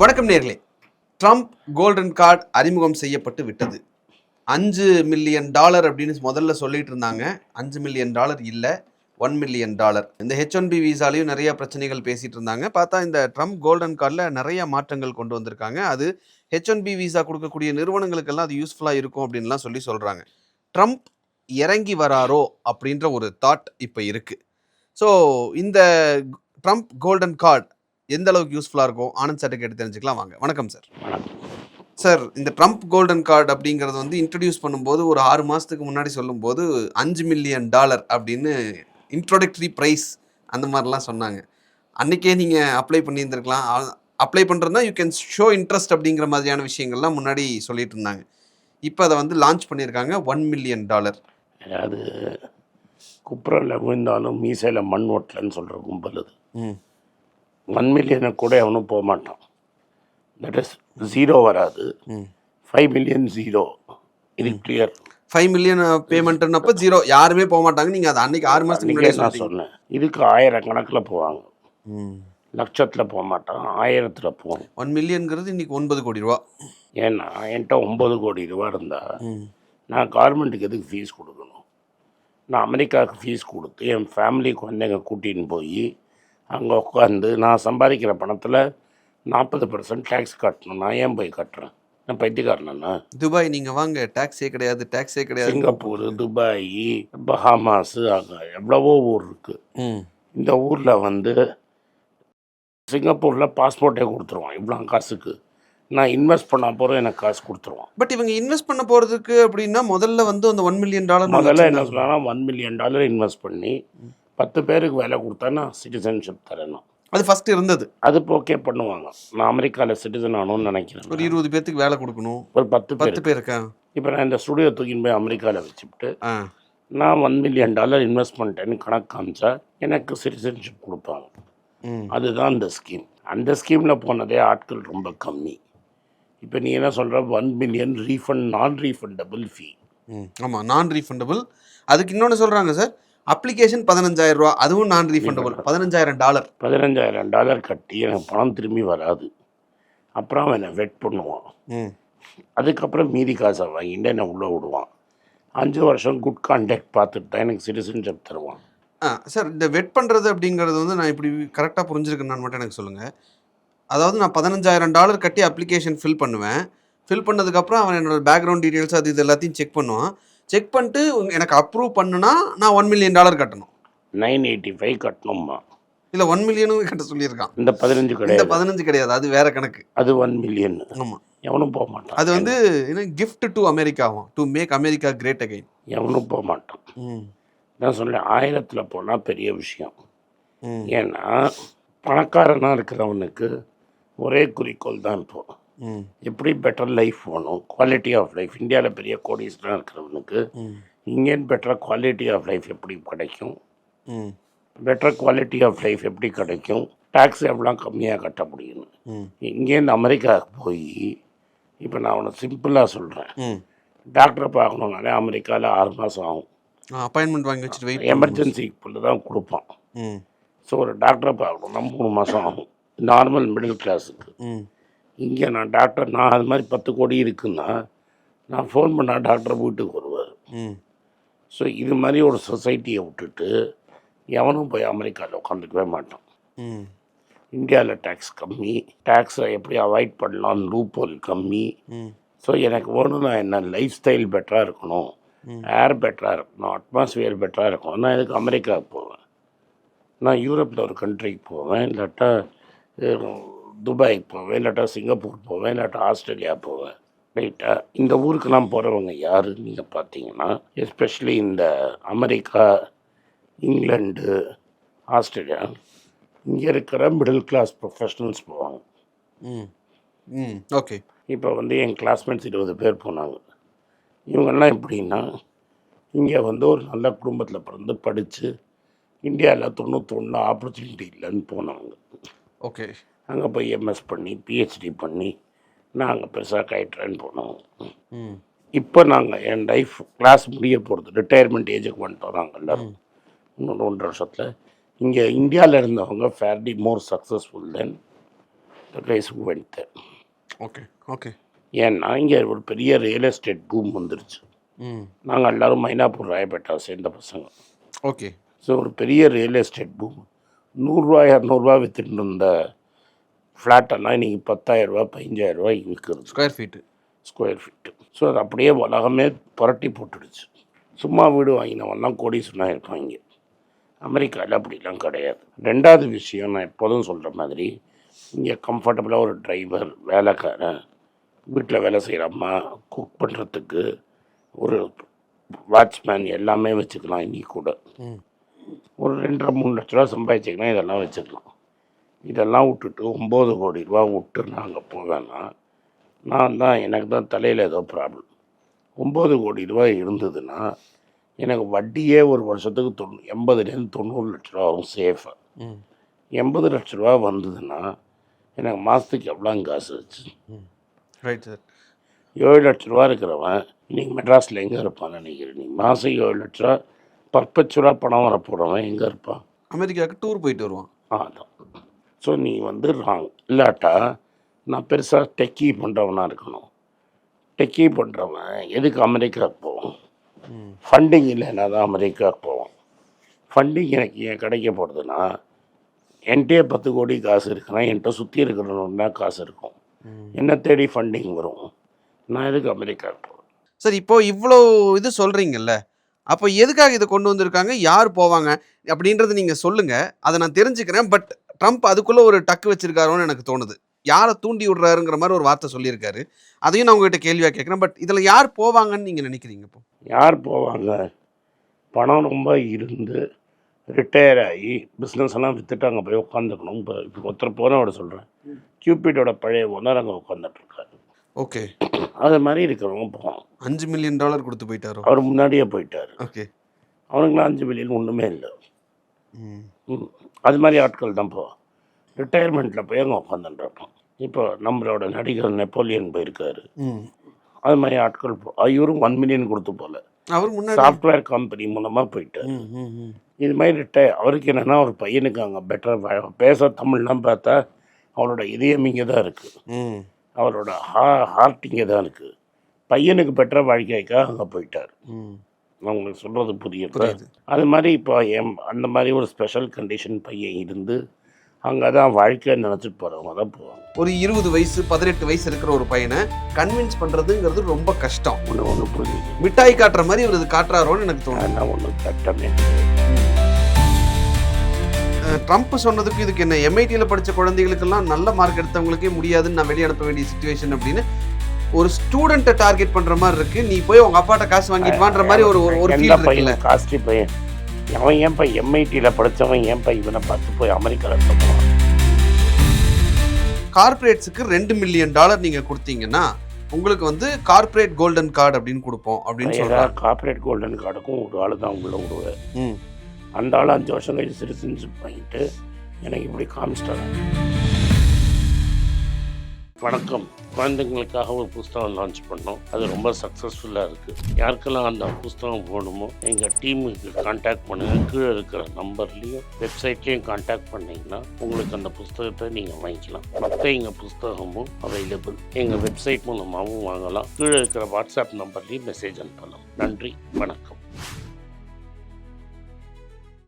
வணக்கம் நேர்களே. Trump golden card அறிமுகம் செய்யப்பட்டு விட்டது. $5 மில்லியன் அப்படின்னு முதல்ல சொல்லிட்டு இருந்தாங்க. $5 மில்லியன் இல்லை, $1 மில்லியன். இந்த H1B விசாலையும் நிறைய பிரச்சனைகள் பேசிட்டு இருந்தாங்க. பார்த்தா இந்த ட்ரம்ப் கோல்டன் கார்டில் நிறைய மாற்றங்கள் கொண்டு வந்திருக்காங்க. அது H1B விசா கொடுக்கக்கூடிய நிறுவனங்களுக்கெல்லாம் அது யூஸ்ஃபுல்லாக இருக்கும் அப்படின்லாம் சொல்கிறாங்க. ட்ரம்ப் இறங்கி வராரோ அப்படின்ற ஒரு தாட் இப்போ இருக்கு. ஸோ இந்த ட்ரம்ப் கோல்டன் கார்டு எந்த அளவுக்கு யூஸ்ஃபுல்லாக இருக்கும் ஆனந்த் சார்ட்ட கேட்டு தெரிஞ்சுக்கலாம் வாங்க. வணக்கம் சார். சார், இந்த ட்ரம்ப் கோல்டன் கார்டு அப்படிங்கிறது வந்து இன்ட்ரடியூஸ் பண்ணும்போது ஒரு 6 மாதத்துக்கு முன்னாடி சொல்லும்போது $5 மில்லியன் அப்படின்னு இன்ட்ரோடக்டரி ப்ரைஸ் அந்த மாதிரிலாம் சொன்னாங்க. அன்றைக்கே நீங்கள் அப்ளை பண்ணியிருந்துருக்கலாம். அப்ளை பண்ணுறதுனா யூ கேன் ஷோ இன்ட்ரெஸ்ட் அப்படிங்கிற மாதிரியான விஷயங்கள்லாம் முன்னாடி சொல்லிட்டு இருந்தாங்க. இப்போ அதை வந்து லான்ச் பண்ணியிருக்காங்க. $1 மில்லியன். அதாவது குப்புரில் விழுந்தாலும் மீசையில் மண் ஓட்டலன்னு சொல்கிற கும்பல் அது. 1 மில்லியனை கூட எவனும் போக மாட்டான். தட் இஸ் 0 வராது. 5 மில்லியன் 0. இது கிளியர். 5 மில்லியன் பேமெண்ட்னப்போ 0 யாருமே போக மாட்டாங்க. நீங்கள் அதை அன்றைக்கி 6 மாதத்துக்கு முன்னாடி நான் சொன்னேன். இதுக்கு 1000 கணக்கில் போவாங்க, லட்சத்தில் போக மாட்டான், 1000த்தில் போவோம். 1 மில்லியனுங்கிறது இன்றைக்கி 9 கோடி ரூபா. ஏன்னா என்கிட்ட 9 கோடி ரூபா இருந்தால் நான் கவர்மெண்ட்டுக்கு எதுக்கு ஃபீஸ் கொடுக்கணும்? நான் அமெரிக்காவுக்கு ஃபீஸ் கொடுத்து என் ஃபேமிலி குழந்தைங்க கூட்டின்னு போய் அங்கே உட்காந்து நான் சம்பாதிக்கிற பணத்தில் 40% டேக்ஸ் கட்டணும். நான் ஏன் போய் கட்டுறேன்? நான் பைத்தியக்காரனா? துபாய் நீங்கள் வாங்க, டேக்ஸே கிடையாது, டேக்ஸே கிடையாது. சிங்கப்பூர், துபாய், பஹாமாஸு, அங்கே எவ்வளவோ ஊர் இருக்குது. இந்த ஊரில் வந்து சிங்கப்பூரில் பாஸ்போர்ட்டே கொடுத்துருவான் இவ்வளோ காசுக்கு. நான் இன்வெஸ்ட் பண்ண போகிறோம், எனக்கு காசு கொடுத்துருவான். பட் இவங்க இன்வெஸ்ட் பண்ண போகிறதுக்கு அப்படின்னா முதல்ல வந்து அந்த $1 மில்லியன் முதல்ல என்ன சொல்லலாம், $1 மில்லியன் இன்வெஸ்ட் பண்ணி 10 பேருக்கு வேலை கொடுத்தா நான் சிட்டிசன்ஷிப் தரணும். அது ஃபஸ்ட்டு இருந்தது. அது ஓகே பண்ணுவாங்க. நான் அமெரிக்காவில் சிட்டிசன் ஆகணும்னு நினைக்கிறேன். ஒரு 20 பேருக்கு வேலை கொடுக்கணும், ஒரு 10 பேருக்கா. இப்போ நான் இந்த ஸ்டுடியோ தூக்கின்னு போய் அமெரிக்காவில் வச்சுக்கிட்டு நான் $1 மில்லியன் இன்வெஸ்ட் பண்ணிட்டேன்னு கணக்கு காமிச்சா எனக்கு சிட்டிசன்ஷிப் கொடுப்பாங்க. அதுதான் அந்த ஸ்கீம். அந்த ஸ்கீமில் போனதே ஆட்கள் ரொம்ப கம்மி. இப்போ நீ என்ன சொல்கிற, $1 மில்லியன் ரீஃபண்ட், நான் ரீஃபண்டபிள் ஃபீ. ஆமாம், நான் ரீஃபண்டபிள். அதுக்கு இன்னொன்று சொல்கிறாங்க சார், அப்ளிகேஷன் $15,000, அதுவும் நான் ரீஃபண்டபிள். $15,000. $15,000 கட்டி எனக்கு பணம் திரும்பி வராது. அப்புறம் அவன் என்னை வெட் பண்ணுவான். அதுக்கப்புறம் மீதி காசை வாங்கிட்டு என்னை உள்ளே விடுவான். 5 வருஷம் குட் கான்டாக்ட் பார்த்துட்டு தான் எனக்கு சிட்டிசன்ஷிப் தருவான். சார், இந்த வெட் பண்ணுறது அப்படிங்கிறது வந்து நான் இப்படி கரெக்டாக புரிஞ்சுருக்கேன்னு மட்டும் எனக்கு சொல்லுங்கள். அதாவது நான் $15,000 கட்டி அப்ளிகேஷன் ஃபில் பண்ணுவேன். ஃபில் பண்ணதுக்கப்புறம் அவன் என்னோட பேக்ரவுண்ட் டீட்டெயில்ஸ் அது இது எல்லாத்தையும் செக் பண்ணுவான். செக் பண்ணிட்டு எனக்கு அப்ரூவ் பண்ணுனா நான் $1 மில்லியன் கட்டணும். 985 கட்டணுமா? இல்லை, 1 மில்லியனும் கட்ட சொல்லியிருக்கான். இந்த 15 கிடையாது. இந்த 15 கிடையாது, அது வேற கணக்கு. அது 1 மில்லியன். ஆமாம், எவனும் போக மாட்டான். அது வந்து என்ன, கிஃப்ட் டு அமெரிக்காவும், to make America great again. எவனும் போக மாட்டான். நான் சொல்லேன், 1000த்தில் போனால் பெரிய விஷயம். ஏன்னா பணக்காரனாக இருக்கிறவனுக்கு ஒரே குறிக்கோள் தான் இப்போ, எப்படி பெட்டர் லைஃப் வேணும், குவாலிட்டி ஆஃப் லைஃப். இந்தியாவில் பெரிய கோடீஸ்லாம் இருக்கிறவனுக்கு இங்கேன்னு பெட்டர் குவாலிட்டி ஆஃப் லைஃப் எப்படி கிடைக்கும், பெட்டர் குவாலிட்டி ஆஃப் லைஃப் எப்படி கிடைக்கும், டேக்ஸ் எவ்வளோ கம்மியாக கட்ட முடியும். இங்கேருந்து அமெரிக்காவுக்கு போய், இப்போ நான் அவனை சிம்பிளாக சொல்கிறேன், டாக்டரை பார்க்கணுன்னாலே அமெரிக்காவில் 6 மாதம் ஆகும். அப்பாயின்மெண்ட் வாங்கி வச்சுட்டு வெயிட், எமர்ஜென்சி புல்லு தான் கொடுப்பான். ஸோ ஒரு டாக்டரை பார்க்கணுன்னா 3 மாதம் ஆகும் நார்மல் மிடில் கிளாஸுக்கு. இங்கே நான் டாக்டர், நான் அது மாதிரி 10 கோடி இருக்குன்னா நான் ஃபோன் பண்ணால் டாக்டரை வீட்டுக்கு வருவார். ஸோ இது மாதிரி ஒரு சொசைட்டியை விட்டுட்டு எவனும் போய் அமெரிக்காவில் உட்காந்துக்கவே மாட்டான். இந்தியாவில் டேக்ஸ் கம்மி, டேக்ஸை எப்படி அவாய்ட் பண்ணலாம், லூப்போல் கம்மி. ஸோ எனக்கு வேணும்னா என்ன, லைஃப் ஸ்டைல் பெட்டராக இருக்கணும், ஏர் பெட்டராக இருக்கணும், அட்மாஸ்பியர் பெட்டராக இருக்கணும். நான் இதுக்கு அமெரிக்காவுக்கு போவேன், நான் யூரோப்பில் ஒரு கண்ட்ரிக்கு போவேன், இல்லாட்டா துபாய்க்கு போவேன், இல்லாட்டா சிங்கப்பூர் போவேன், இல்லாட்டா ஆஸ்திரேலியா போவேன். ரைட்டா? இந்த ஊருக்கெல்லாம் போகிறவங்க யார் நீங்கள் பார்த்தீங்கன்னா, எஸ்பெஷலி இந்த அமெரிக்கா, இங்கிலாண்டு, ஆஸ்திரேலியா, இங்கே இருக்கிற மிடில் கிளாஸ் ப்ரொஃபஷனல்ஸ் போவாங்க. ஓகே. இப்போ வந்து என் கிளாஸ்மேட்ஸ் 20 பேர் போனாங்க. இவங்கெல்லாம் எப்படின்னா, இங்கே வந்து ஒரு நல்ல குடும்பத்தில் பிறந்து படித்து இந்தியாவில் 91 ஆப்பர்ச்சுனிட்டி இல்லைன்னு போனவங்க. ஓகே. அங்கே போய் எம்எஸ் பண்ணி பிஹெச்டி பண்ணி நாங்கள் பெருசாக கைட்டுறேன்னு போனோம். இப்போ நாங்கள் என் லைஃப் கிளாஸ் முடிய போகிறது, ரிட்டையர்மெண்ட் ஏஜுக்கு வந்துட்டோம் நாங்கள் எல்லோரும். இன்னொரு 1.5 வருஷத்தில் இங்கே இந்தியாவில் இருந்தவங்க fairly more successful then the place who went there. Okay okay. ஏன்னா இங்கே ஒரு பெரிய ரியல் எஸ்டேட் பூம் வந்துருச்சு. நாங்கள் எல்லோரும் மைனாப்பூர் ராயப்பேட்டா சேர்ந்த பசங்க. ஓகே. ஸோ ஒரு பெரிய ரியல் எஸ்டேட் பூம். 100 200 விற்றுட்டு இருந்த ஃப்ளாட்டெல்லாம் இன்றைக்கி 10,000 15,000 விற்கிறது ஸ்கொயர் ஃபீட்டு. ஸோ அது அப்படியே உலகமே புரட்டி போட்டுடுச்சு. சும்மா வீடு வாங்கினவெல்லாம் கோடீஸ்வரனா இருப்பாங்க. அமெரிக்காவில் அப்படிலாம் கிடையாது. ரெண்டாவது விஷயம், நான் எப்போதும் சொல்கிற மாதிரி இங்கே கம்ஃபர்டபுளாக ஒரு டிரைவர், வேலைக்காரன், வீட்டில் வேலை செய்கிற அம்மா, குக் பண்ணுறதுக்கு ஒரு வாட்ச்மேன் எல்லாமே வச்சுக்கலாம். இன்றைக்கி கூட ஒரு 2-3 லட்ச ரூபா சம்பாதிச்சிங்கன்னா இதெல்லாம் வச்சுக்கலாம். இதெல்லாம் விட்டுட்டு 9 கோடி ரூபா விட்டு நாங்கள் போவேன்னா நான் தான், எனக்கு தான் தலையில் ஏதோ ப்ராப்ளம். 9 கோடி ரூபா இருந்ததுன்னா எனக்கு வட்டியே ஒரு வருஷத்துக்கு 80-90 லட்ச ரூபா ஆகும் சேஃபாக. 80 லட்ச ரூபா வந்ததுன்னா எனக்கு மாதத்துக்கு எவ்வளோ காசு வச்சு? Right sir. 7 லட்ச ரூபா இருக்கிறவன் இன்றைக்கி மெட்ராஸில் எங்கே இருப்பான்னு நினைக்கிறேன்? நீ மாதம் 7 லட்ச ரூபா பர்பச்சுவா பணம் வர போகிறவன் எங்கே இருப்பான்? அமெரிக்காவுக்கு டூர் போயிட்டு வருவான். அதான். ஸோ நீ ராங். இல்லாட்டா நான் பெருசாக டெக்கி பண்ணுறவனாக இருக்கணும். டெக்கி பண்ணுறவன் எதுக்கு அமெரிக்காவுக்கு போவோம்? ஃபண்டிங் இல்லைன்னா தான் அமெரிக்காவுக்கு போவோம். ஃபண்டிங் எனக்கு ஏன் கிடைக்க போகிறதுனா, என்கிட்டே 10 கோடி காசு இருக்குன்னா என்கிட்ட சுற்றி இருக்கிறவனா காசு இருக்கும். என்ன தேடி ஃபண்டிங் வரும். நான் எதுக்கு அமெரிக்காவுக்கு போவேன்? சார், இப்போது இவ்வளோ இது சொல்கிறீங்கல்ல, அப்போ எதுக்காக இதை கொண்டு வந்திருக்காங்க, யார் போவாங்க அப்படின்றது நீங்கள் சொல்லுங்கள், அதை நான் தெரிஞ்சுக்கிறேன். பட் ட்ரம்ப் அதுக்குள்ளே ஒரு டக்கு வச்சுருக்காரோன்னு எனக்கு தோணுது. யாரை தூண்டி விடுறாருங்கிற மாதிரி ஒரு வார்த்தை சொல்லியிருக்காரு. அதையும் நான் உங்கள்கிட்ட கேள்வியாக கேட்குறேன். பட் இதில் யார் போவாங்கன்னு நீங்கள் நினைக்கிறீங்க? இப்போ யார் போவாங்க? பணம் ரொம்ப இருந்து ரிட்டையர் ஆகி பிஸ்னஸ் எல்லாம் விற்றுட்டு அங்கே போய் உட்காந்துக்கணும். இப்போ ஒருத்தர் போனோட சொல்கிறேன், கியூபிட்டோட பழைய ஓனர் அங்கே உட்காந்துட்ருக்காரு. ஓகே. அது மாதிரி இருக்கிறவங்க போவாங்க. $5 மில்லியன் கொடுத்து போயிட்டாரோ? அவர் முன்னாடியே போயிட்டார். ஓகே. அவனுக்குலாம் 5 மில்லியன் ஒன்றுமே இல்லை. அது மாதிரி ஆட்கள் தான் போவான். ரிட்டையர்மெண்ட்டில் போய் அங்கே உட்காந்துருப்பான். இப்போ நம்மளோட நடிகர் நெப்போலியன் போயிருக்காரு. அது மாதிரி ஆட்கள் இவரும் 1 மில்லியன் கொடுத்து போகல, அவர் முன்னாடி சாஃப்ட்வேர் கம்பெனி மூலமாக போயிட்டார். இது மாதிரி அவருக்கு என்னென்னா, ஒரு பையனுக்கு அங்கே பெட்டர் பேச தமிழ்லாம் பார்த்தா அவரோட இதயம் இங்கே தான் இருக்குது, அவரோட ஹார்ட் இங்கே தான் இருக்குது. பையனுக்கு பெட்டர் வாழ்க்கைக்காக அங்கே போயிட்டார். நான் உங்களுக்கு சொல்கிறது புரியுது. அது மாதிரி இப்போ அந்த மாதிரி ஒரு ஸ்பெஷல் கண்டிஷன் பையன் இருந்து அங்கே தான் வாழ்க்கையை நினச்சிட்டு போகிறவங்க தான் போவாங்க. ஒரு 20 வயசு 18 வயசு இருக்கிற ஒரு பையனை கன்வின்ஸ் பண்ணுறதுங்கிறது ரொம்ப கஷ்டம். ஒன்று புரியுது. மிட்டாய் காட்டுற மாதிரி அவர் இது காட்டுறாரோன்னு எனக்கு தோணும். நான் ஒன்று கட்டமே. ட்ரம்ப் சொன்னதுக்கு இதுக்கு என்ன, எம்ஐடியில் படித்த குழந்தைகளுக்கெல்லாம் நல்ல மார்க் எடுத்தவங்களுக்கே முடியாதுன்னு நான் வெளியே அனுப்ப வேண்டிய சிச்சுவேஷன் அப்படின்னு ஒரு ஸ்டூடெண்ட்டை டார்கெட் பண்ணுற மாதிரி இருக்குது. நீ போய் உங்கள் அப்பாட்ட காசு வாங்கிட்டுவான்ற மாதிரி ஒரு ஃபீல் இருக்குல்ல. காஸ்ட்லி பையன் அவன் ஏன்ப்பா எம்ஐடியில் படித்தவன் ஏன்ப்பா இவனை பார்த்து போய் அமெரிக்காவில் போவான்? கார்பரேட்ஸுக்கு $2 மில்லியன் நீங்கள் கொடுத்தீங்கன்னா உங்களுக்கு கார்பரேட் கோல்டன் கார்டு அப்படின்னு கொடுப்போம் அப்படின்னு சொல்கிறாங்க. கார்பரேட் கோல்டன் கார்டுக்கும் ஒரு ஆள் தான் உள்ள விடுவேன். அந்த ஆள் 5 வருஷம் கழிச்சு சிட்டிசன்ஷிப் வாங்கிட்டு எனக்கு இப்படி காமிச்சிட்டாங்க. வணக்கம், குழந்தைங்களுக்காக ஒரு புஸ்தகம் லான்ச் பண்ணோம். அது ரொம்ப சக்ஸஸ்ஃபுல்லாக இருக்குது. யாருக்கெல்லாம் அந்த புஸ்தகம் போகணுமோ எங்கள் டீமுக்கு கான்டாக்ட் பண்ணுங்கள். கீழே இருக்கிற நம்பர்லேயும் வெப்சைட்லேயும் கான்டாக்ட் பண்ணிங்கன்னா உங்களுக்கு அந்த புஸ்தகத்தை நீங்கள் வாங்கிக்கலாம். மற்ற எங்கள் புஸ்தகமும் அவைலபிள் எங்கள் வெப்சைட் மூலமாகவும் வாங்கலாம். கீழே இருக்கிற வாட்ஸ்அப் நம்பர்லேயும் மெசேஜ் அனுப்பலாம். நன்றி, வணக்கம்.